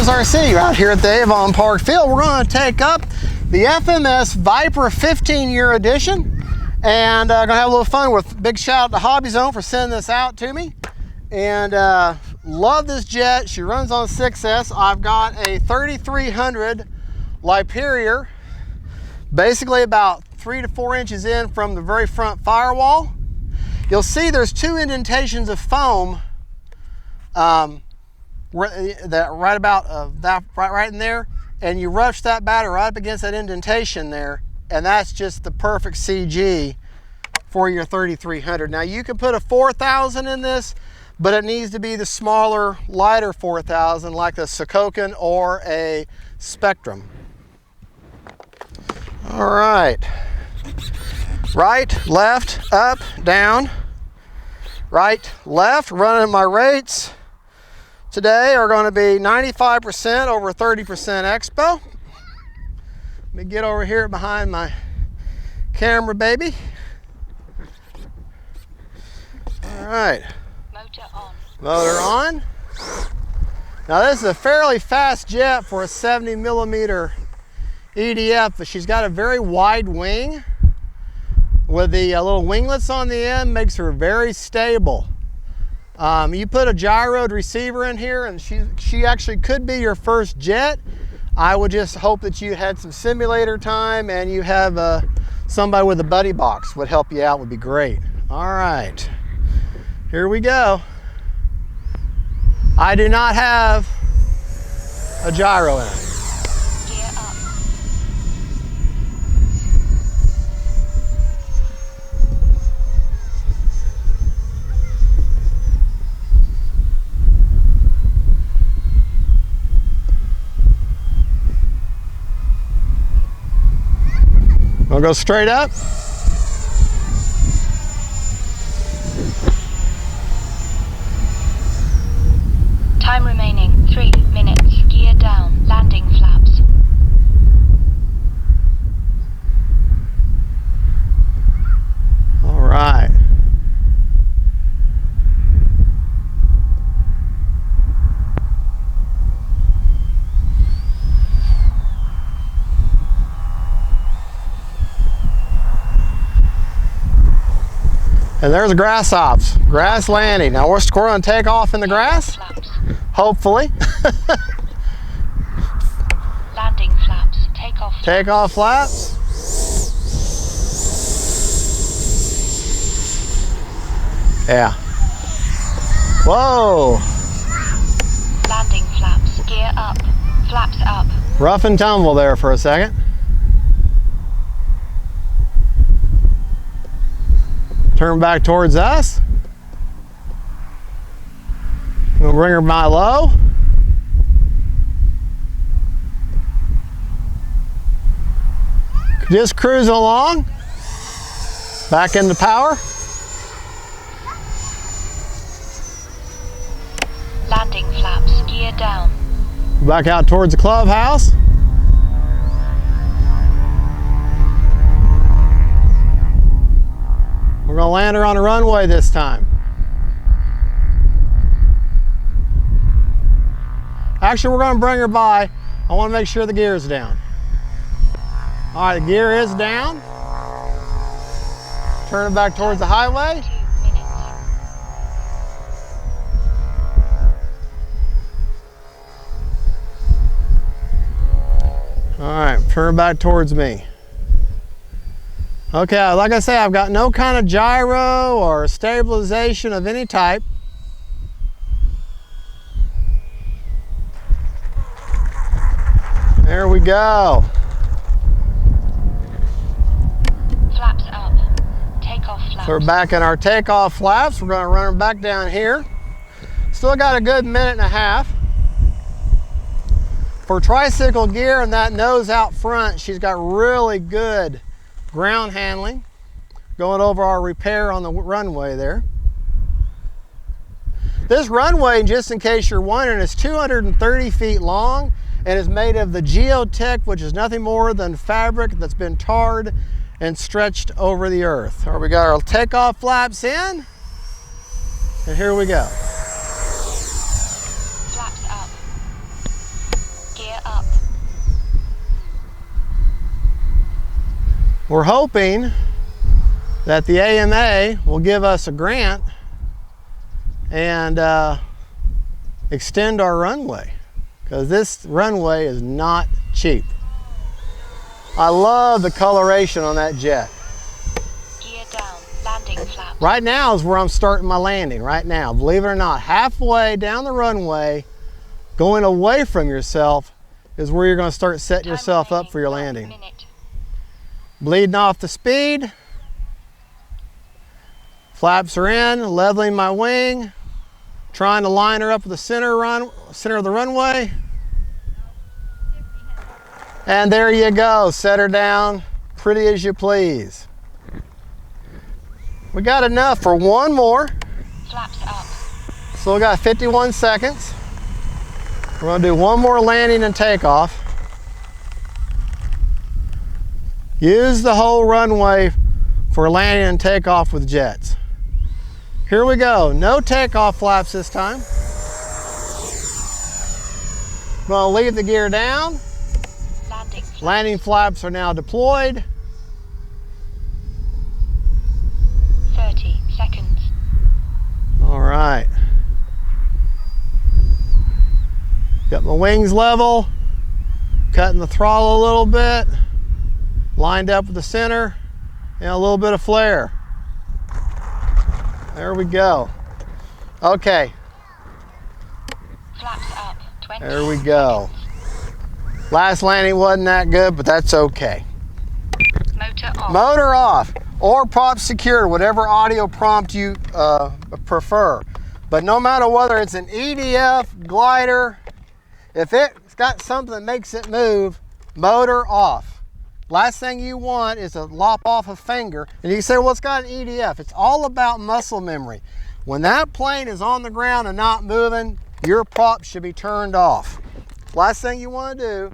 Travis RC out here at the Avon Park Field. We're going to take up the FMS Viper 15-year edition and going to have a little fun with. Big shout out to Hobby Zone for sending this out to me. And love this jet. She runs on 6S. I've got a 3300 Liperior, basically about 3 to 4 inches in from the very front firewall. You'll see there's 2 indentations of foam right in there, and you rush that battery right up against that indentation there, and that's just the perfect CG for your 3300. Now you can put a 4000 in this, but it needs to be the smaller, lighter 4000 like the Sokokin or a Spectrum. All right, right, left, up, down, right, left. Running my rates today are going to be 95% over 30% expo. Let me get over here behind my camera, baby. All right. Motor on. Motor on. Now this is a fairly fast jet for a 70 millimeter EDF, but she's got a very wide wing with the little winglets on the end, makes her very stable. You put a gyroed receiver in here and she actually could be your first jet. I would just hope that you had some simulator time and you have somebody with a buddy box would help you out, would be great. All right, here we go. I do not have a gyro in it. Gear up. I'll go straight up. Time remaining 3 minutes. Gear down. Landing flaps. All right. And there's the grass ops, grass landing. Now we're going to take off in the grass, Flaps. hopefully. Landing flaps. Take off. Take off flaps. Yeah. Whoa. Landing flaps. Gear up. Flaps up. Rough and tumble there for a second. Turn back towards us. We'll bring her by low. Just cruising along. Back into power. Landing flaps. Gear down. Back out towards the clubhouse. We're going to land her on a runway this time. Actually, we're going to bring her by. I want to make sure the gear is down. All right, the gear is down. Turn it back towards the highway. 2 minutes. All right, turn it back towards me. Okay, like I say, I've got no kind of gyro or stabilization of any type. There we go. Flaps up. Take off flaps. So we're back in our takeoff flaps. We're going to run her back down here. Still got a good minute and a half. For tricycle gear and that nose out front, she's got really good ground handling. Going over our repair on the runway there. This runway, just in case you're wondering, is 230 feet long and is made of the geotech, which is nothing more than fabric that's been tarred and stretched over the earth. All right, we got our takeoff flaps in, and here we go. Flaps up. We're hoping that the AMA will give us a grant and extend our runway, because this runway is not cheap. I love the coloration on that jet. Gear down. Landing flap. Right now is where I'm starting my landing, right now. Believe it or not, halfway down the runway, going away from yourself is where you're going to start setting Time yourself up remaining for your 1 landing. minute. Bleeding off the speed. Flaps are in, leveling my wing, trying to line her up with the center of the runway. And there you go, set her down, pretty as you please. We got enough for one more, Flaps up. so we got 51 seconds. We're gonna do one more landing and takeoff. Use the whole runway for landing and takeoff with jets. Here we go, no takeoff flaps this time. I'm gonna leave the gear down. Landing flap. Landing flaps are now deployed. 30 seconds. All right. Got my wings level, cutting the throttle a little bit, lined up with the center, and a little bit of flare. There we go. Okay, Flaps up. 20 there we go. Last landing wasn't that good, but that's okay. Motor off. Motor off or prop secured, whatever audio prompt you prefer. But no matter whether it's an EDF, glider, if it's got something that makes it move, motor off. Last thing you want is to lop off a finger. And you say, well, it's got an EDF. It's all about muscle memory. When that plane is on the ground and not moving, your prop should be turned off. Last thing you want to do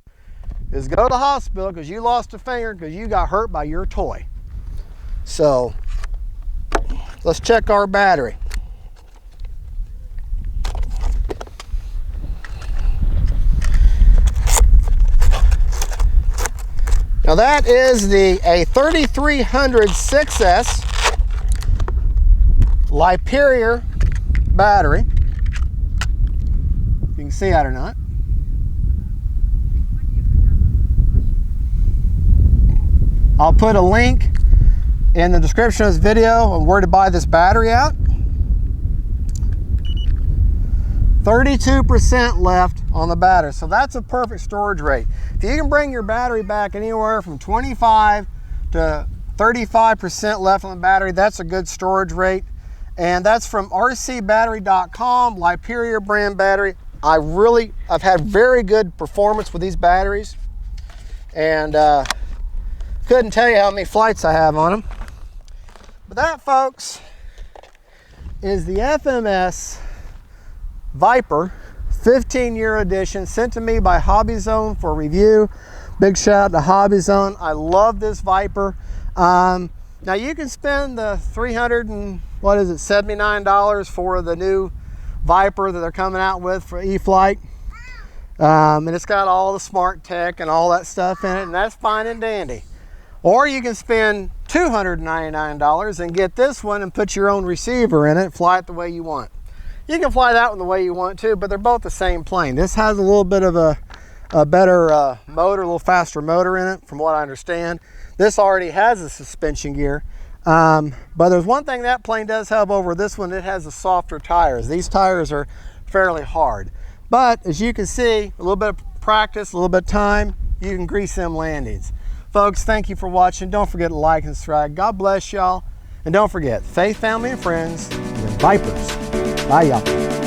is go to the hospital because you lost a finger because you got hurt by your toy. So let's check our battery. Now that is a 3300 6S Liperior battery. You can see that or not. I'll put a link in the description of this video on where to buy this battery out. 32% left on the battery, so that's a perfect storage rate. If you can bring your battery back anywhere from 25 to 35% left on the battery, that's a good storage rate. And that's from rcbattery.com, Liperior brand battery. I've had very good performance with these batteries, and couldn't tell you how many flights I have on them. But that, folks, is the FMS Viper 15-year edition, sent to me by Hobby Zone for review. Big shout out to Hobby Zone. I love this Viper. Now you can spend the $379 for the new Viper that they're coming out with for E-flite. And it's got all the smart tech and all that stuff in it, and that's fine and dandy. Or you can spend $299 and get this one and put your own receiver in it, fly it the way you want. You can fly that one the way you want to, but they're both the same plane. This has a little bit of a better motor, a little faster motor in it, from what I understand. This already has a suspension gear. But there's one thing that plane does have over this one. It has the softer tires. These tires are fairly hard. But as you can see, a little bit of practice, a little bit of time, you can grease them landings. Folks, thank you for watching. Don't forget to like and subscribe. God bless y'all. And don't forget, faith, family, and friends, and Vipers. Bye, y'all.